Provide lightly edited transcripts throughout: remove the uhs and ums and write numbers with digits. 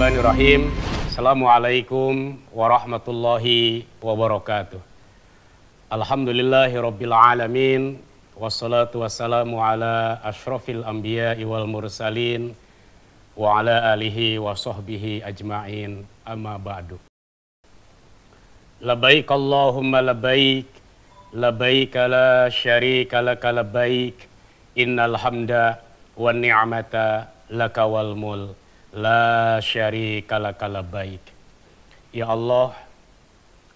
Bismillahirrahmanirrahim. Assalamualaikum warahmatullahi wabarakatuh. Alhamdulillahirabbil alamin. Wassalatu wassalamu ala asyrafil anbiya'i wal mursalin wa ala alihi wa sahbihi ajma'in. Amma ba'du. Labbaik Allahumma labbaik, labbaik la syarika laka labbaik, innal hamda wan ni'mata laka wal mulk, la syarika laka labbaik. Ya Allah,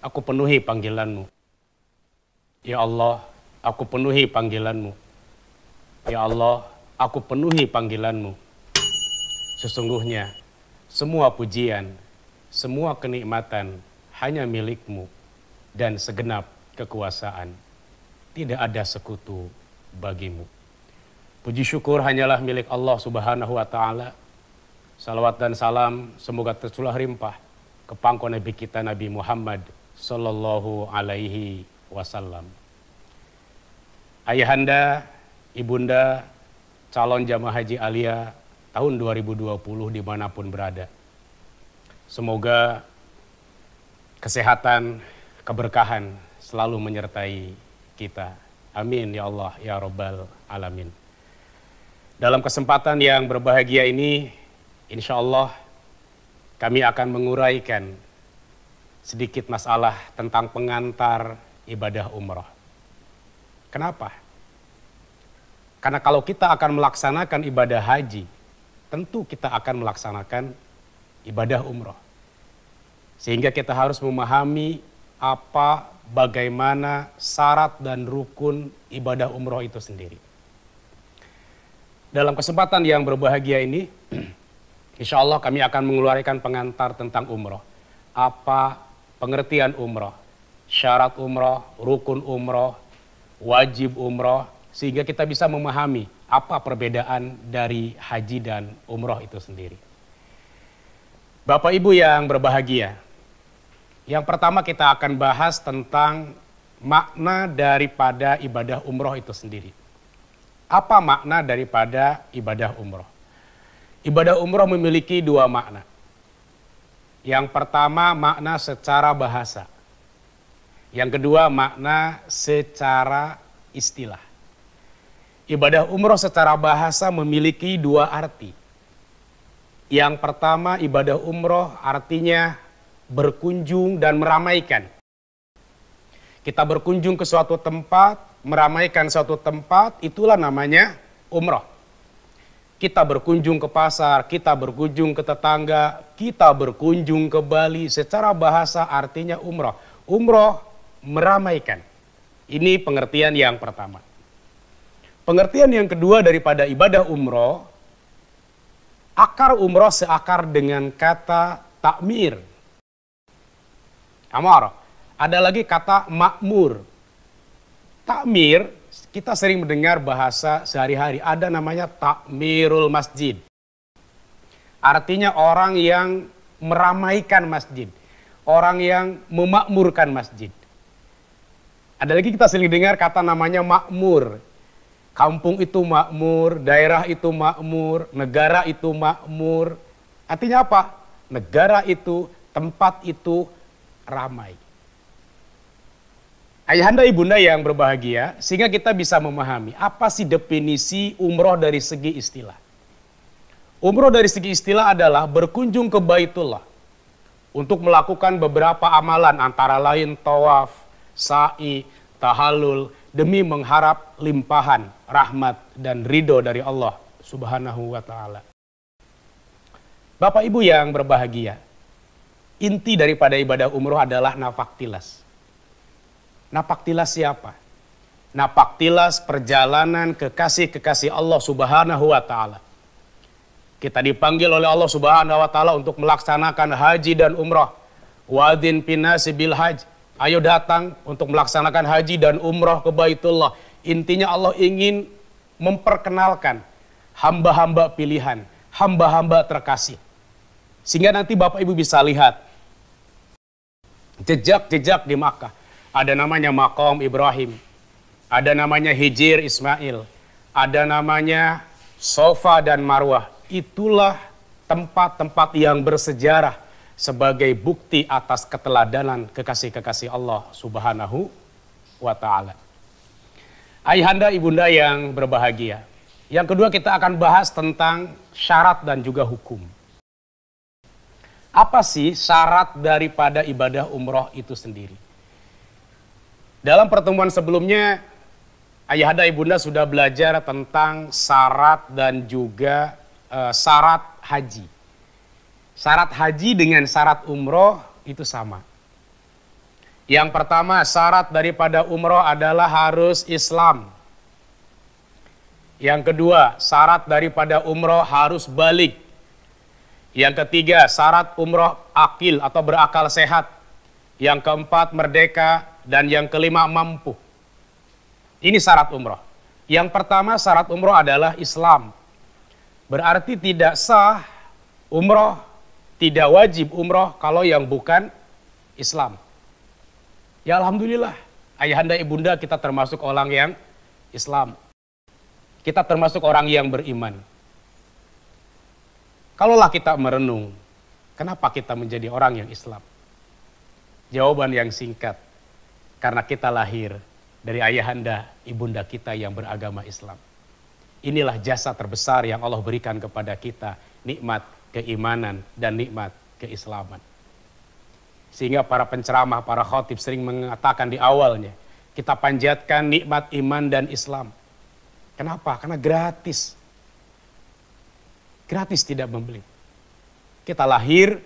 aku penuhi panggilanmu. Ya Allah, aku penuhi panggilanmu. Ya Allah, aku penuhi panggilanmu. Sesungguhnya semua pujian, semua kenikmatan hanya milikmu, dan segenap kekuasaan tidak ada sekutu bagimu. Puji syukur hanyalah milik Allah Subhanahu wa Ta'ala. Salawat dan salam semoga tercurah limpah ke pangko Nabi kita Nabi Muhammad sallallahu alaihi wasallam. Ayahanda, ibunda, calon jamaah haji Alia tahun 2020 dimanapun berada. Semoga kesehatan, keberkahan selalu menyertai kita. Amin ya Allah ya Rabbal Alamin. Dalam kesempatan yang berbahagia ini, insya Allah kami akan menguraikan sedikit masalah tentang pengantar ibadah umrah. Kenapa? Karena kalau kita akan melaksanakan ibadah haji, tentu kita akan melaksanakan ibadah umrah. Sehingga kita harus memahami apa, bagaimana syarat dan rukun ibadah umrah itu sendiri. Dalam kesempatan yang berbahagia ini, insya Allah kami akan mengeluarkan pengantar tentang umrah. Apa pengertian umrah, syarat umrah, rukun umrah, wajib umrah, sehingga kita bisa memahami apa perbedaan dari haji dan umrah itu sendiri. Bapak Ibu yang berbahagia, yang pertama kita akan bahas tentang makna daripada ibadah umrah itu sendiri. Apa makna daripada ibadah umrah? Ibadah umrah memiliki dua makna. Yang pertama makna secara bahasa. Yang kedua makna secara istilah. Ibadah umrah secara bahasa memiliki dua arti. Yang pertama ibadah umrah artinya berkunjung dan meramaikan. Kita berkunjung ke suatu tempat, meramaikan suatu tempat, itulah namanya umrah. Kita berkunjung ke pasar, kita berkunjung ke tetangga, kita berkunjung ke Bali, secara bahasa artinya umrah. Umrah meramaikan. Ini pengertian yang pertama. Pengertian yang kedua daripada ibadah umrah, akar umrah seakar dengan kata takmir. Amar. Ada lagi kata makmur. Takmir, kita sering mendengar bahasa sehari-hari, ada namanya takmirul masjid. Artinya orang yang meramaikan masjid, orang yang memakmurkan masjid. Ada lagi kita sering dengar kata namanya makmur. Kampung itu makmur, daerah itu makmur, negara itu makmur. Artinya apa? Negara itu, tempat itu ramai. Ayahanda ibunda yang berbahagia, sehingga kita bisa memahami apa sih definisi umroh dari segi istilah. Umroh dari segi istilah adalah berkunjung ke Baitullah untuk melakukan beberapa amalan antara lain tawaf, sa'i, tahallul demi mengharap limpahan, rahmat dan ridho dari Allah Subhanahu wa Ta'ala. Bapak Ibu yang berbahagia, inti daripada ibadah umroh adalah nafaktilas. Napaktilas siapa? Napaktilas perjalanan kekasih-kekasih Allah Subhanahu wa Ta'ala. Kita dipanggil oleh Allah Subhanahu wa Ta'ala untuk melaksanakan haji dan umrah. Wadin pinasi bil haj. Ayo datang untuk melaksanakan haji dan umrah ke Baitullah. Intinya Allah ingin memperkenalkan hamba-hamba pilihan, hamba-hamba terkasih. Sehingga nanti Bapak Ibu bisa lihat jejak-jejak di Makkah. Ada namanya Maqam Ibrahim, ada namanya Hijir Ismail, ada namanya Sofa dan Marwah. Itulah tempat-tempat yang bersejarah sebagai bukti atas keteladanan kekasih-kekasih Allah Subhanahu wa Ta'ala. Ayahanda, ibunda yang berbahagia. Yang kedua, kita akan bahas tentang syarat dan juga hukum. Apa sih syarat daripada ibadah umroh itu sendiri? Dalam pertemuan sebelumnya, ayahanda, ibunda sudah belajar tentang syarat dan juga syarat haji. Syarat haji dengan syarat umroh itu sama. Yang pertama, syarat daripada umroh adalah harus Islam. Yang kedua, syarat daripada umroh harus balik. Yang ketiga, syarat umroh akil atau berakal sehat. Yang keempat, merdeka. Dan yang kelima, mampu. Ini syarat umroh. Yang pertama, syarat umroh adalah Islam. Berarti tidak sah umroh, tidak wajib umroh kalau yang bukan Islam. Ya alhamdulillah, ayahanda ibunda kita termasuk orang yang Islam. Kita termasuk orang yang beriman. Kalaulah kita merenung, kenapa kita menjadi orang yang Islam? Jawaban yang singkat, karena kita lahir dari ayahanda ibunda kita yang beragama Islam. Inilah jasa terbesar yang Allah berikan kepada kita, nikmat keimanan dan nikmat keislaman. Sehingga para penceramah, para khotib sering mengatakan di awalnya, kita panjatkan nikmat iman dan Islam. Kenapa? Karena gratis. Gratis, tidak membeli. Kita lahir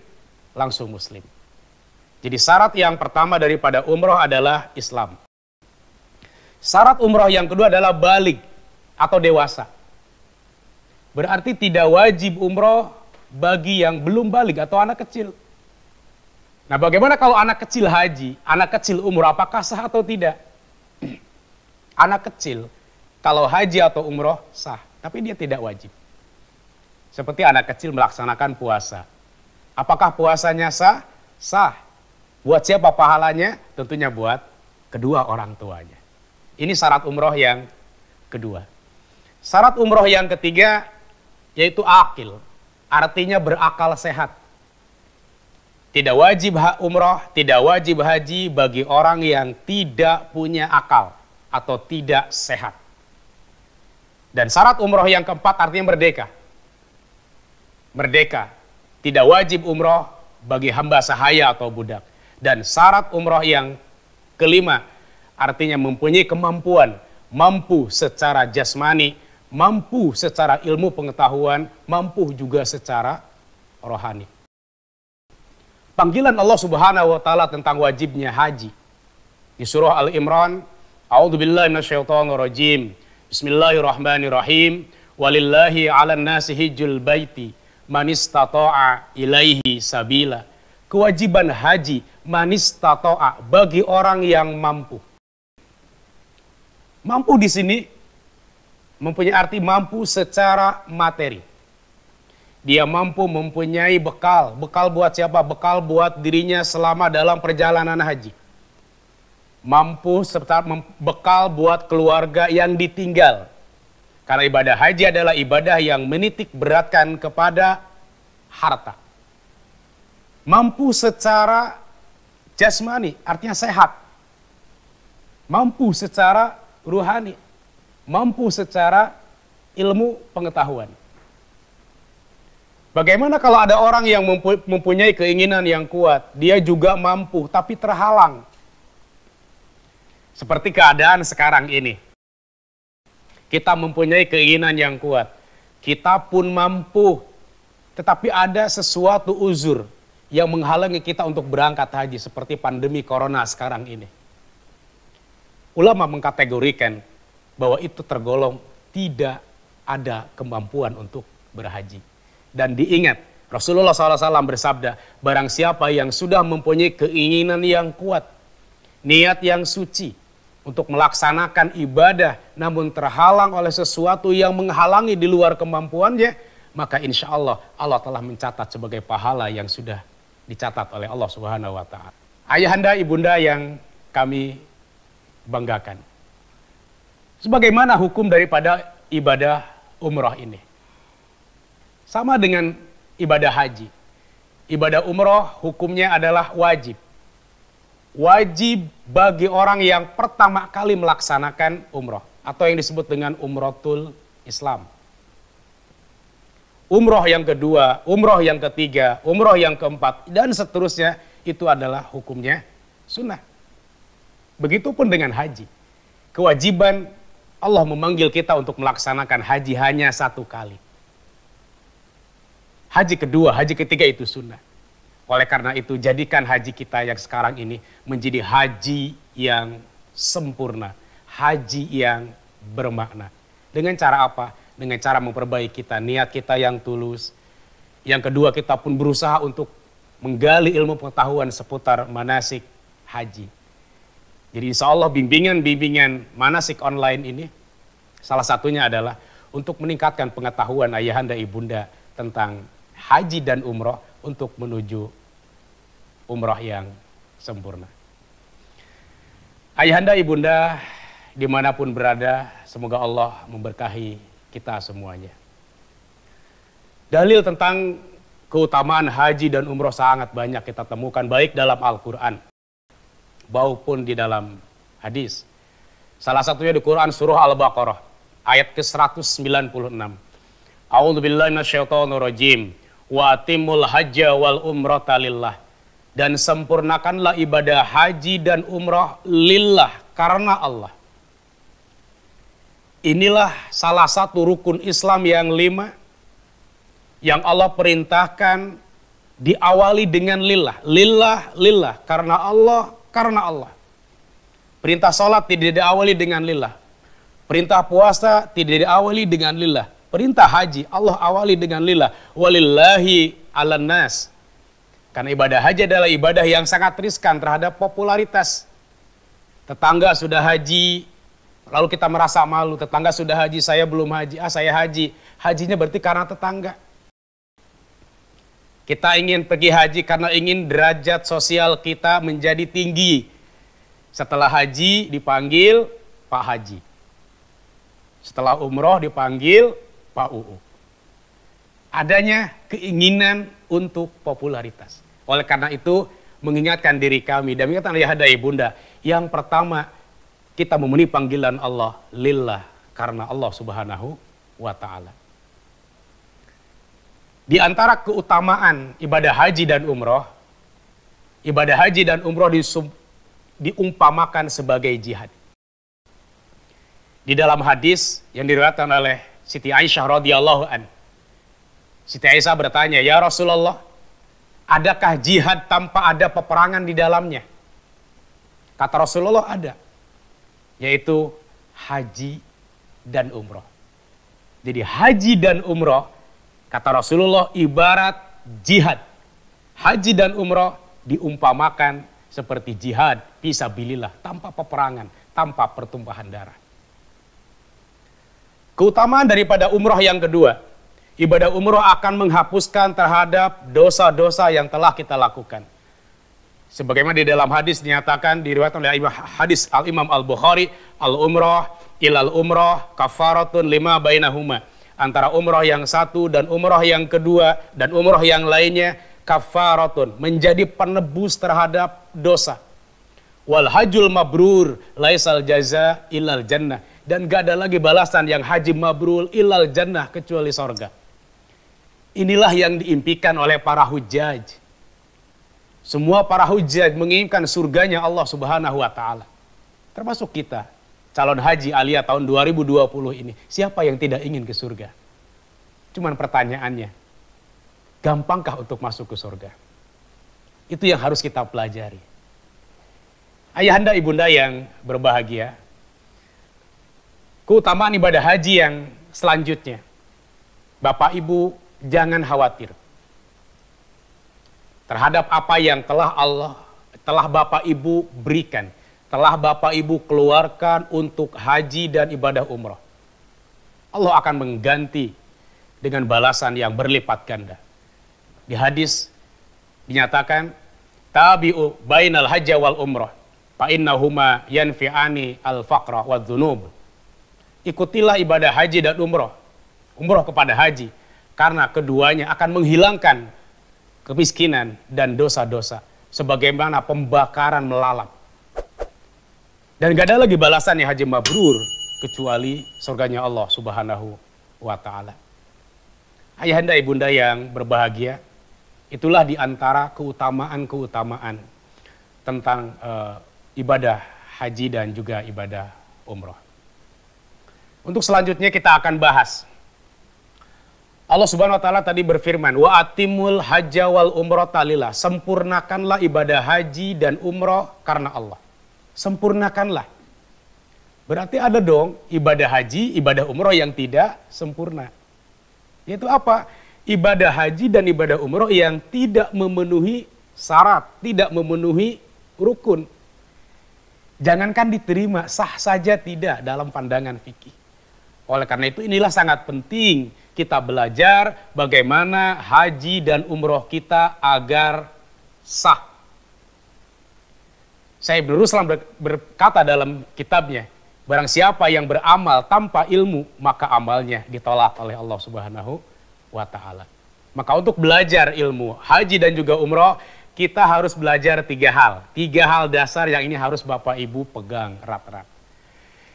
langsung muslim. Jadi syarat yang pertama daripada umroh adalah Islam. Syarat umroh yang kedua adalah baligh atau dewasa. Berarti tidak wajib umroh bagi yang belum baligh atau anak kecil. Nah, bagaimana kalau anak kecil haji, anak kecil umroh, apakah sah atau tidak? Anak kecil kalau haji atau umroh sah, tapi dia tidak wajib. Seperti anak kecil melaksanakan puasa. Apakah puasanya sah? Sah. Buat siapa pahalanya? Tentunya buat kedua orang tuanya. Ini syarat umroh yang kedua. Syarat umroh yang ketiga yaitu akil. Artinya berakal sehat. Tidak wajib umroh, tidak wajib haji bagi orang yang tidak punya akal atau tidak sehat. Dan syarat umroh yang keempat artinya merdeka. Merdeka. Tidak wajib umroh bagi hamba sahaya atau budak. Dan syarat umroh yang kelima artinya mempunyai kemampuan, mampu secara jasmani, mampu secara ilmu pengetahuan, mampu juga secara rohani. Panggilan Allah Subhanahu wa Ta'ala tentang wajibnya haji di surah Al-Imran, A'udzubillahi minasyaitonirrajim. Bismillahirrahmanirrahim. Walillahi 'alan nasi hijjul baiti man istata'a ilaihi sabila. Kewajiban haji man istata'a bagi orang yang mampu. Mampu di sini mempunyai arti mampu secara materi. Dia mampu mempunyai bekal. Bekal buat siapa? Bekal buat dirinya selama dalam perjalanan haji. Mampu serta bekal buat keluarga yang ditinggal. Karena ibadah haji adalah ibadah yang menitik beratkan kepada harta. Mampu secara jasmani, artinya sehat. Mampu secara ruhani. Mampu secara ilmu pengetahuan. Bagaimana kalau ada orang yang mempunyai keinginan yang kuat, dia juga mampu tapi terhalang. Seperti keadaan sekarang ini. Kita mempunyai keinginan yang kuat, kita pun mampu, tetapi ada sesuatu uzur yang menghalangi kita untuk berangkat haji seperti pandemi corona sekarang ini. Ulama mengkategorikan bahwa itu tergolong tidak ada kemampuan untuk berhaji. Dan diingat, Rasulullah SAW bersabda, barang siapa yang sudah mempunyai keinginan yang kuat, niat yang suci, untuk melaksanakan ibadah, namun terhalang oleh sesuatu yang menghalangi di luar kemampuannya, maka insya Allah, Allah telah mencatat sebagai pahala yang sudah dicatat oleh Allah Subhanahu wa Ta'ala. Ayahanda, ibunda yang kami banggakan. Sebagaimana hukum daripada ibadah umrah ini? Sama dengan ibadah haji. Ibadah umroh hukumnya adalah wajib. Wajib bagi orang yang pertama kali melaksanakan umroh. Atau yang disebut dengan umrotul Islam. Umroh yang kedua, umroh yang ketiga, umroh yang keempat, dan seterusnya itu adalah hukumnya sunnah. Begitupun dengan haji. Kewajiban Allah memanggil kita untuk melaksanakan haji hanya satu kali. Haji kedua, haji ketiga itu sunnah. Oleh karena itu, jadikan haji kita yang sekarang ini menjadi haji yang sempurna. Haji yang bermakna. Dengan cara apa? Dengan cara memperbaiki kita, niat kita yang tulus. Yang kedua, kita pun berusaha untuk menggali ilmu pengetahuan seputar manasik haji. Jadi insya Allah bimbingan manasik online ini, salah satunya adalah untuk meningkatkan pengetahuan ayahanda ibunda tentang haji dan umroh untuk menuju umroh yang sempurna. Ayahanda ibunda dimanapun berada, semoga Allah memberkahi kita semuanya. Dalil tentang keutamaan haji dan umroh sangat banyak kita temukan baik dalam Al-Quran maupun di dalam hadis. Salah satunya di Quran surah Al-Baqarah ayat ke-196. A'udzubillahi minasyaitonirrajim. Wa atimul hajja wal umrata lillah. Dan sempurnakanlah ibadah haji dan umrah lillah, karena Allah. Inilah salah satu rukun Islam yang 5 yang Allah perintahkan diawali dengan lillah. Lillah, lillah, karena Allah, karena Allah. Perintah salat tidak diawali dengan lillah. Perintah puasa tidak diawali dengan lillah. Perintah haji Allah awali dengan lillah. Walillahi 'alan nas. Karena ibadah haji adalah ibadah yang sangat riskan terhadap popularitas. Tetangga sudah haji, lalu kita merasa malu. Tetangga sudah haji, saya belum haji. Saya haji. Hajinya berarti karena tetangga. Kita ingin pergi haji karena ingin derajat sosial kita menjadi tinggi. Setelah haji dipanggil Pak Haji. Setelah umroh dipanggil Pak UU. Adanya keinginan untuk popularitas. Oleh karena itu, mengingatkan diri kami dan mengingatkan ayahanda ibunda, yang pertama, kita memenuhi panggilan Allah lillah, karena Allah Subhanahu wa ta'ala. Di antara keutamaan ibadah haji dan umroh diumpamakan sebagai jihad. Di dalam hadis yang diriwayatkan oleh Siti Aisyah radhiyallahu an, Siti Aisyah bertanya, "Ya Rasulullah, adakah jihad tanpa ada peperangan di dalamnya?" Kata Rasulullah, ada. Yaitu haji dan umroh. Jadi haji dan umroh, kata Rasulullah, ibarat jihad. Haji dan umroh diumpamakan seperti jihad fisabilillah, tanpa peperangan, tanpa pertumpahan darah. Keutamaan daripada umroh yang kedua, ibadah umroh akan menghapuskan terhadap dosa-dosa yang telah kita lakukan. Sebagaimana di dalam hadis dinyatakan, diriwayatkan oleh hadis Al-Imam Al-Bukhari, al-umroh ilal umroh kafaratun lima bainahuma. Antara umroh yang satu dan umroh yang kedua dan umroh yang lainnya, kafaratun, menjadi penebus terhadap dosa. Wal hajjul mabrur laisal jaza ilal jannah. Dan gak ada lagi balasan yang haji mabrur ilal jannah kecuali sorga. Inilah yang diimpikan oleh para hujjaj. Semua para hujjaj menginginkan surganya Allah Subhanahu wa ta'ala. Termasuk kita, calon haji Aliyah tahun 2020 ini. Siapa yang tidak ingin ke surga? Cuman pertanyaannya, gampangkah untuk masuk ke surga? Itu yang harus kita pelajari. Ayahanda ibunda yang berbahagia, keutamaan ibadah haji yang selanjutnya, Bapak Ibu jangan khawatir terhadap apa yang telah Bapak Ibu berikan, telah Bapak Ibu keluarkan untuk haji dan ibadah umroh. Allah akan mengganti dengan balasan yang berlipat ganda. Di hadis dinyatakan, tabi'u bainal hajja wal umroh, fa innahuma yanfi'ani al-faqra wadh-dhunub. Ikutilah ibadah haji dan umroh kepada haji, Karena keduanya akan menghilangkan kemiskinan dan dosa-dosa. Sebagaimana pembakaran melalap. Dan gak ada lagi balasan yang haji mabrur kecuali surganya Allah Subhanahu wa Ta'ala. Ayahanda ibunda yang berbahagia, itulah di antara keutamaan-keutamaan tentang ibadah haji dan juga ibadah umroh. Untuk selanjutnya kita akan bahas. Allah Subhanahu wa Ta'ala tadi berfirman, wa atimul hajja wal umrata lillah. Sempurnakanlah ibadah haji dan umroh karena Allah. Sempurnakanlah. Berarti ada dong ibadah haji, ibadah umroh yang tidak sempurna. Yaitu apa? Ibadah haji dan ibadah umroh yang tidak memenuhi syarat, tidak memenuhi rukun. Jangankan diterima, sah saja tidak dalam pandangan fikih. Oleh karena itu inilah sangat penting kita belajar bagaimana haji dan umroh kita agar sah. Syekh Ibnu Ruslan berkata dalam kitabnya, barang siapa yang beramal tanpa ilmu, maka amalnya ditolak oleh Allah Subhanahu wa Ta'ala. Maka untuk belajar ilmu haji dan juga umroh, kita harus belajar 3 hal. 3 hal dasar yang ini harus Bapak Ibu pegang erat-erat.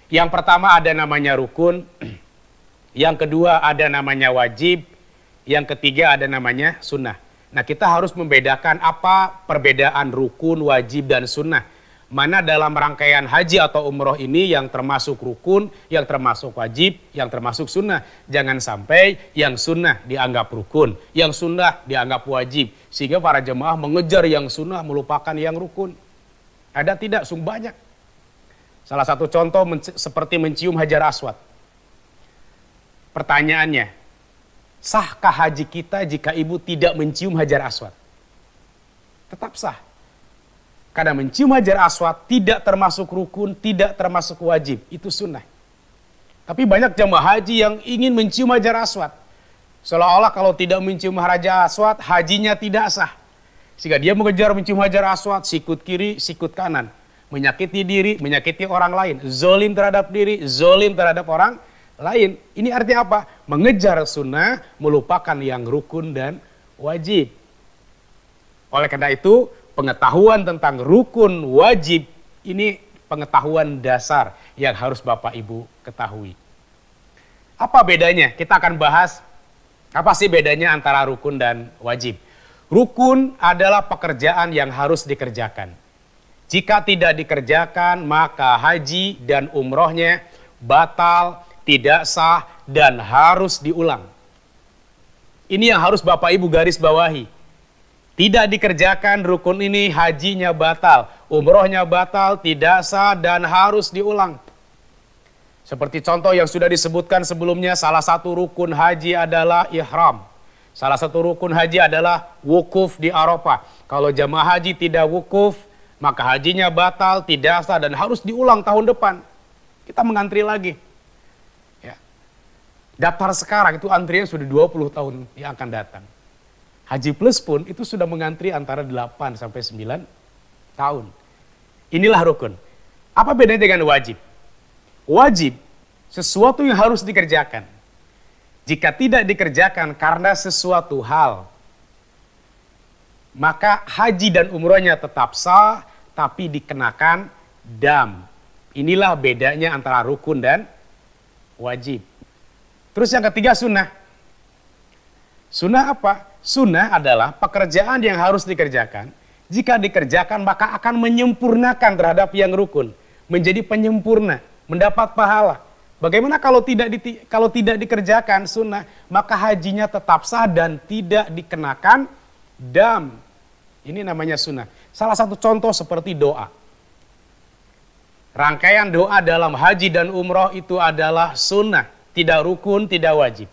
Yang pertama ada namanya rukun, yang kedua ada namanya wajib, yang ketiga ada namanya sunnah. Nah, kita harus membedakan apa perbedaan rukun, wajib, dan sunnah. Mana dalam rangkaian haji atau umroh ini yang termasuk rukun, yang termasuk wajib, yang termasuk sunnah. Jangan sampai yang sunnah dianggap rukun, yang sunnah dianggap wajib. Sehingga para jemaah mengejar yang sunnah melupakan yang rukun. Ada tidak? Sungguh banyak. Salah satu contoh seperti mencium hajar aswad. Pertanyaannya, sahkah haji kita jika ibu tidak mencium hajar aswad? Tetap sah. Karena mencium hajar aswad tidak termasuk rukun, tidak termasuk wajib. Itu sunnah. Tapi banyak jemaah haji yang ingin mencium hajar aswad. Seolah-olah kalau tidak mencium hajar aswad, hajinya tidak sah. Sehingga dia mengejar mencium hajar aswad, sikut kiri, sikut kanan. Menyakiti diri, menyakiti orang lain. Zolim terhadap diri, zolim terhadap orang lain. Ini artinya apa? Mengejar sunnah, melupakan yang rukun dan wajib. Oleh karena itu, pengetahuan tentang rukun wajib ini pengetahuan dasar yang harus Bapak Ibu ketahui. Apa bedanya? Kita akan bahas apa sih bedanya antara rukun dan wajib. Rukun adalah pekerjaan yang harus dikerjakan. Jika tidak dikerjakan, maka haji dan umrohnya batal, tidak sah, dan harus diulang. Ini yang harus Bapak Ibu garis bawahi. Tidak dikerjakan rukun ini, hajinya batal, umrohnya batal, tidak sah, dan harus diulang. Seperti contoh yang sudah disebutkan sebelumnya, salah satu rukun haji adalah ihram. Salah satu rukun haji adalah wukuf di Arafah. Kalau jamaah haji tidak wukuf, maka hajinya batal, tidak sah, dan harus diulang tahun depan. Kita mengantri lagi. Ya. Daftar sekarang itu antrian sudah 20 tahun yang akan datang. Haji Plus pun itu sudah mengantri antara 8 sampai 9 tahun. Inilah rukun. Apa bedanya dengan wajib? Wajib, sesuatu yang harus dikerjakan. Jika tidak dikerjakan karena sesuatu hal, maka haji dan umrohnya tetap sah, tapi dikenakan dam. Inilah bedanya antara rukun dan wajib. Terus yang ketiga sunnah. Sunnah apa? Sunnah adalah pekerjaan yang harus dikerjakan. Jika dikerjakan maka akan menyempurnakan terhadap yang rukun. Menjadi penyempurna, mendapat pahala. Bagaimana kalau tidak dikerjakan sunnah, maka hajinya tetap sah dan tidak dikenakan dam. Ini namanya sunnah. Salah satu contoh seperti doa. Rangkaian doa dalam haji dan umroh itu adalah sunnah. Tidak rukun, tidak wajib.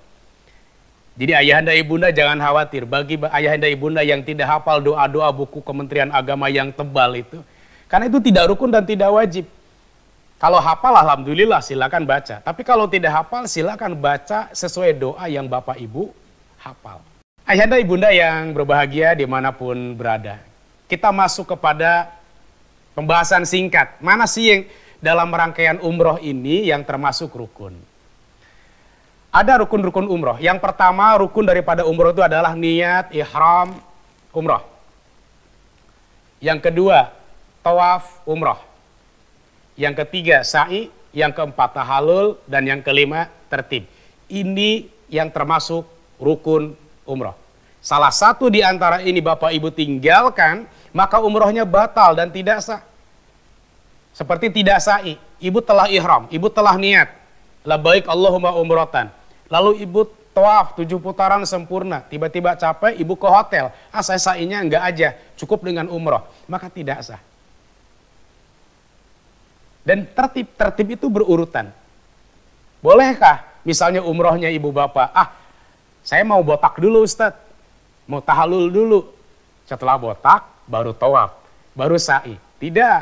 Jadi ayahanda ibunda jangan khawatir. Bagi ayahanda ibunda yang tidak hafal doa-doa buku Kementerian Agama yang tebal itu. Karena itu tidak rukun dan tidak wajib. Kalau hafal alhamdulillah silakan baca. Tapi kalau tidak hafal silakan baca sesuai doa yang Bapak Ibu hafal. Ayahanda ibunda yang berbahagia dimanapun berada. Kita masuk kepada pembahasan singkat. Mana sih yang dalam rangkaian umroh ini yang termasuk rukun? Ada rukun-rukun umroh. Yang pertama, rukun daripada umroh itu adalah niat ihram umroh. Yang kedua, tawaf umroh. Yang ketiga, sa'i. Yang keempat, tahallul. Dan yang kelima, tertib. Ini yang termasuk rukun umroh. Salah satu di antara ini Bapak Ibu tinggalkan, maka umrohnya batal dan tidak sah. Seperti tidak sa'i. Ibu telah ihram, ibu telah niat. Labbaik Allahumma umrotan. Lalu ibu tawaf 7 putaran sempurna. Tiba-tiba capek, ibu ke hotel. Saya sa'inya enggak aja, cukup dengan umroh. Maka tidak sah. Dan tertib itu berurutan. Bolehkah misalnya umrohnya ibu bapak? Saya mau botak dulu Ustadz. Mau tahallul dulu. Setelah botak, baru tawaf. Baru sa'i. Tidak.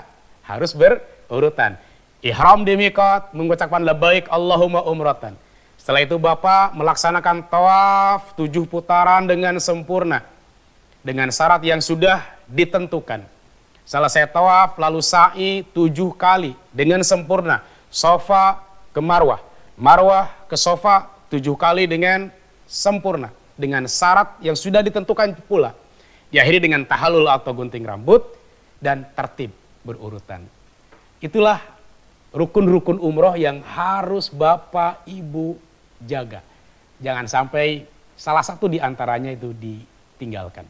Harus berurutan. Ihram di miqat, mengucapkan labbaik Allahumma umratan. Setelah itu Bapak melaksanakan tawaf 7 putaran dengan sempurna. Dengan syarat yang sudah ditentukan. Selesai tawaf lalu sa'i 7 kali dengan sempurna. Sofa ke Marwah. Marwah ke Sofa 7 kali dengan sempurna. Dengan syarat yang sudah ditentukan pula. Diakhiri dengan tahallul atau gunting rambut dan tertib berurutan. Itulah rukun-rukun umroh yang harus Bapak Ibu jaga. Jangan sampai salah satu di antaranya itu ditinggalkan.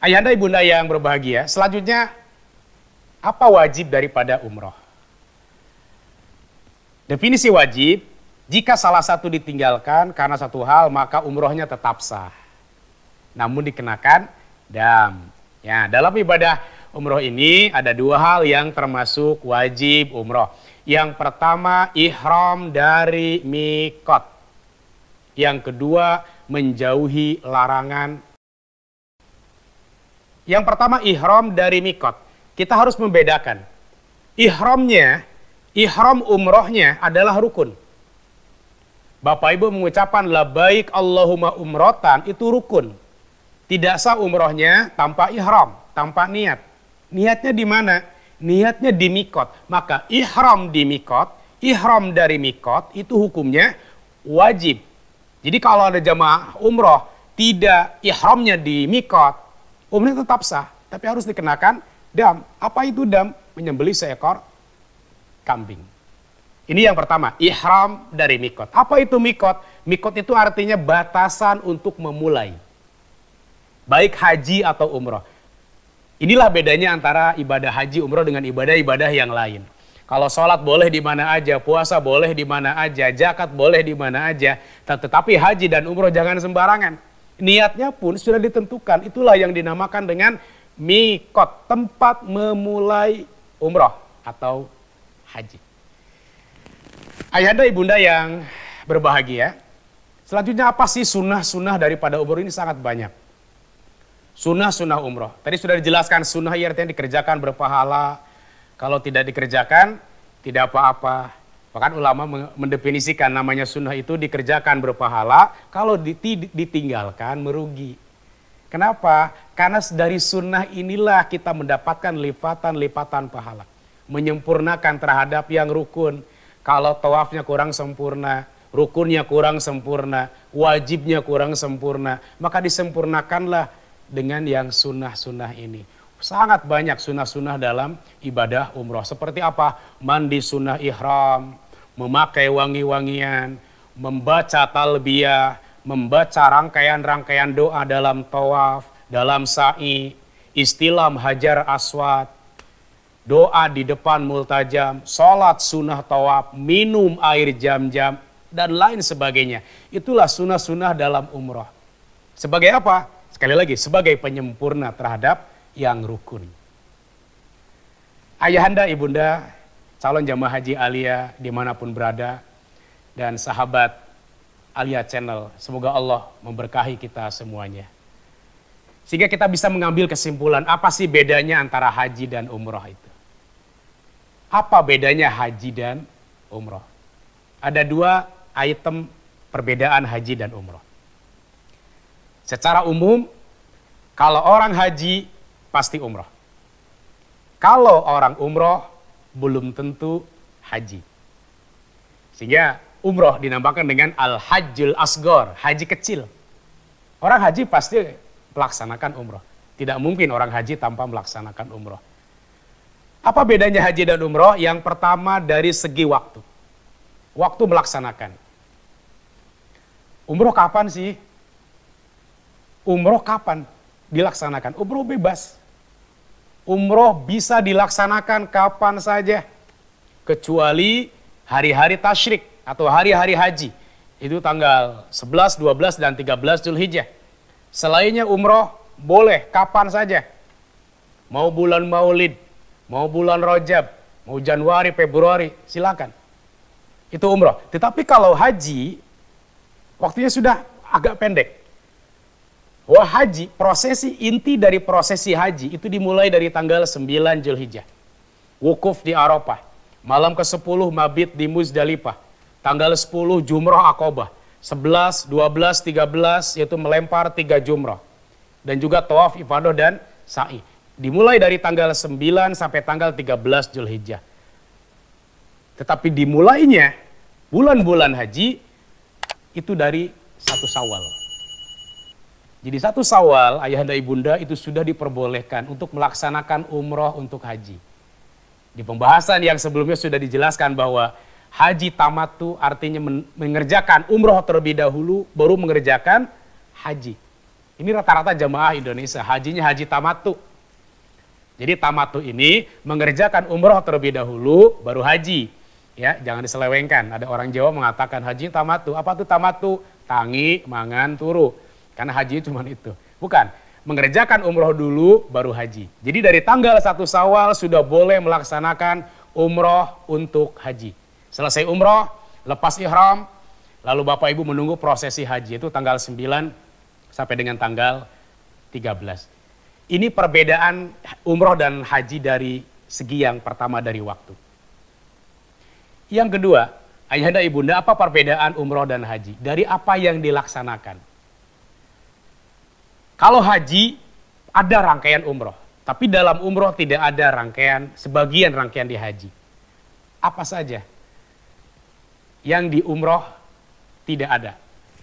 Ayahanda ibunda yang berbahagia, selanjutnya apa wajib daripada umroh? Definisi wajib, jika salah satu ditinggalkan karena satu hal, maka umrohnya tetap sah. Namun dikenakan dam. Ya, dalam ibadah umroh ini ada 2 hal yang termasuk wajib umroh. Yang pertama, ihram dari miqat. Yang kedua, menjauhi larangan. Yang pertama, ihram dari miqat. Kita harus membedakan. Ihram umrohnya adalah rukun. Bapak Ibu mengucapkan labbaik Allahumma umrotan, itu rukun. Tidak sah umrohnya tanpa ihram, tanpa niat. Niatnya di mana? Niatnya di miqat. Maka ihram di miqat, ihram dari miqat itu hukumnya wajib. Jadi kalau ada jamaah umroh tidak ihramnya di miqat, umrohnya tetap sah, tapi harus dikenakan dam. Apa itu dam? Menyembelih seekor kambing. Ini yang pertama, ihram dari miqat. Apa itu miqat? Miqat itu artinya batasan untuk memulai. Baik haji atau umroh. Inilah bedanya antara ibadah haji umroh dengan ibadah-ibadah yang lain. Kalau sholat boleh di mana aja, puasa boleh di mana aja, zakat boleh di mana aja. Tetapi haji dan umroh jangan sembarangan. Niatnya pun sudah ditentukan. Itulah yang dinamakan dengan miqat, tempat memulai umroh atau haji. Ayahanda ibunda yang berbahagia, selanjutnya apa sih sunnah-sunnah daripada umroh? Ini sangat banyak. Sunnah-sunnah umroh. Tadi sudah dijelaskan sunnah artinya dikerjakan berpahala. Kalau tidak dikerjakan, tidak apa-apa. Bahkan ulama mendefinisikan namanya sunnah itu dikerjakan berpahala. Kalau ditinggalkan merugi. Kenapa? Karena dari sunnah inilah kita mendapatkan lipatan-lipatan pahala. Menyempurnakan terhadap yang rukun. Kalau tawafnya kurang sempurna, rukunnya kurang sempurna, wajibnya kurang sempurna, maka disempurnakanlah dengan yang sunnah-sunnah ini. Sangat banyak sunnah-sunnah dalam ibadah umroh. Seperti apa? Mandi sunnah ihram, memakai wangi-wangian, membaca talbiyah, membaca rangkaian-rangkaian doa dalam tawaf, dalam sa'i, istilam hajar aswad, doa di depan multajam, sholat sunnah tawaf, minum air jam-jam, dan lain sebagainya. Itulah sunnah-sunnah dalam umroh. Sebagai apa? Sekali lagi, sebagai penyempurna terhadap yang rukun. Ayahanda, ibunda, calon jamaah haji Alia dimanapun berada, dan sahabat Alia Channel, semoga Allah memberkahi kita semuanya. Sehingga kita bisa mengambil kesimpulan, apa sih bedanya antara haji dan umroh itu? Apa bedanya haji dan umroh? Ada 2 item perbedaan haji dan umroh. Secara umum, kalau orang haji, pasti umroh. Kalau orang umroh, belum tentu haji. Sehingga umroh dinamakan dengan Al-Hajjul Asghar, haji kecil. Orang haji pasti melaksanakan umroh. Tidak mungkin orang haji tanpa melaksanakan umroh. Apa bedanya haji dan umroh? Yang pertama dari segi waktu. Waktu melaksanakan. Umroh kapan sih? Umroh kapan dilaksanakan? Umroh bebas. Umroh bisa dilaksanakan kapan saja. Kecuali hari-hari tasyrik atau hari-hari haji. Itu tanggal 11, 12, dan 13 Zulhijjah. Selainnya umroh boleh kapan saja. Mau bulan Maulid, mau bulan Rajab, mau Januari, Februari, silakan. Itu umroh. Tetapi kalau haji, waktunya sudah agak pendek. Wah, haji, prosesi inti dari prosesi haji itu dimulai dari tanggal 9 Zulhijjah. Wukuf di Arafah. Malam ke-10 mabit di Muzdalifah. Tanggal 10 Jumrah Aqabah. 11, 12, 13 yaitu melempar 3 jumrah. Dan juga tawaf ifadah dan sa'i. Dimulai dari tanggal 9 sampai tanggal 13 Zulhijjah. Tetapi dimulainya bulan-bulan haji itu dari 1 Syawal. Jadi 1 Syawal ayahanda ibunda itu sudah diperbolehkan untuk melaksanakan umroh untuk haji. Di pembahasan yang sebelumnya sudah dijelaskan bahwa haji tamattu artinya mengerjakan umroh terlebih dahulu baru mengerjakan haji. Ini rata-rata jamaah Indonesia hajinya haji tamattu. Jadi tamattu ini mengerjakan umroh terlebih dahulu baru haji. Ya, jangan diselewengkan. Ada orang Jawa mengatakan haji tamattu. Apa itu tamattu? Tangi, mangan, turu. Karena haji cuma itu. Bukan. Mengerjakan umroh dulu baru haji. Jadi dari tanggal 1 Syawal sudah boleh melaksanakan umroh untuk haji. Selesai umroh, lepas ihram, lalu Bapak Ibu menunggu prosesi haji itu tanggal 9 sampai dengan tanggal 13. Ini perbedaan umroh dan haji dari segi yang pertama dari waktu. Yang kedua, ayahanda ibunda, apa perbedaan umroh dan haji? Dari apa yang dilaksanakan? Kalau haji ada rangkaian umroh, tapi dalam umroh tidak ada rangkaian, sebagian rangkaian di haji. Apa saja? Yang di umroh tidak ada.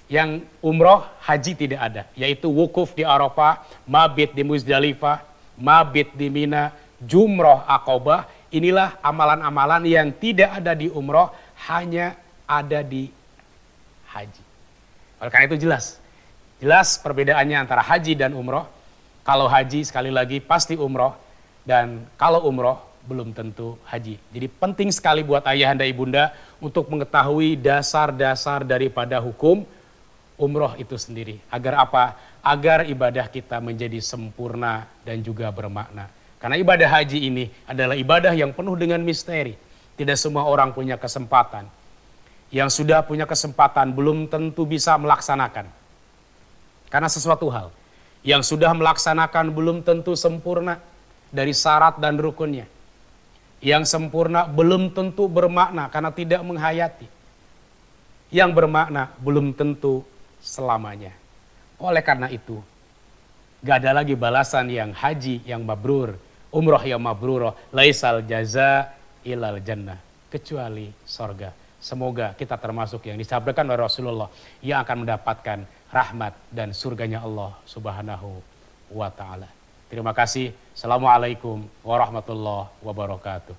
Yang umroh haji tidak ada, yaitu wukuf di Arafah, mabit di Muzdalifah, mabit di Mina, jumroh Aqabah. Inilah amalan-amalan yang tidak ada di umroh, hanya ada di haji. Oleh karena itu jelas perbedaannya antara haji dan umroh. Kalau haji sekali lagi pasti umroh, dan kalau umroh belum tentu haji. Jadi penting sekali buat ayahanda ibunda untuk mengetahui dasar-dasar daripada hukum umroh itu sendiri. Agar apa? Agar ibadah kita menjadi sempurna dan juga bermakna. Karena ibadah haji ini adalah ibadah yang penuh dengan misteri. Tidak semua orang punya kesempatan. Yang sudah punya kesempatan belum tentu bisa melaksanakan. Karena sesuatu hal yang sudah melaksanakan belum tentu sempurna dari syarat dan rukunnya. Yang sempurna belum tentu bermakna karena tidak menghayati. Yang bermakna belum tentu selamanya. Oleh karena itu, gak ada lagi balasan yang haji yang mabrur, umroh yang mabrurah, laisal jaza ilal jannah, kecuali sorga. Semoga kita termasuk yang disabdakan oleh Rasulullah yang akan mendapatkan rahmat dan surganya Allah Subhanahu wa ta'ala. Terima kasih. Assalamualaikum warahmatullahi wabarakatuh.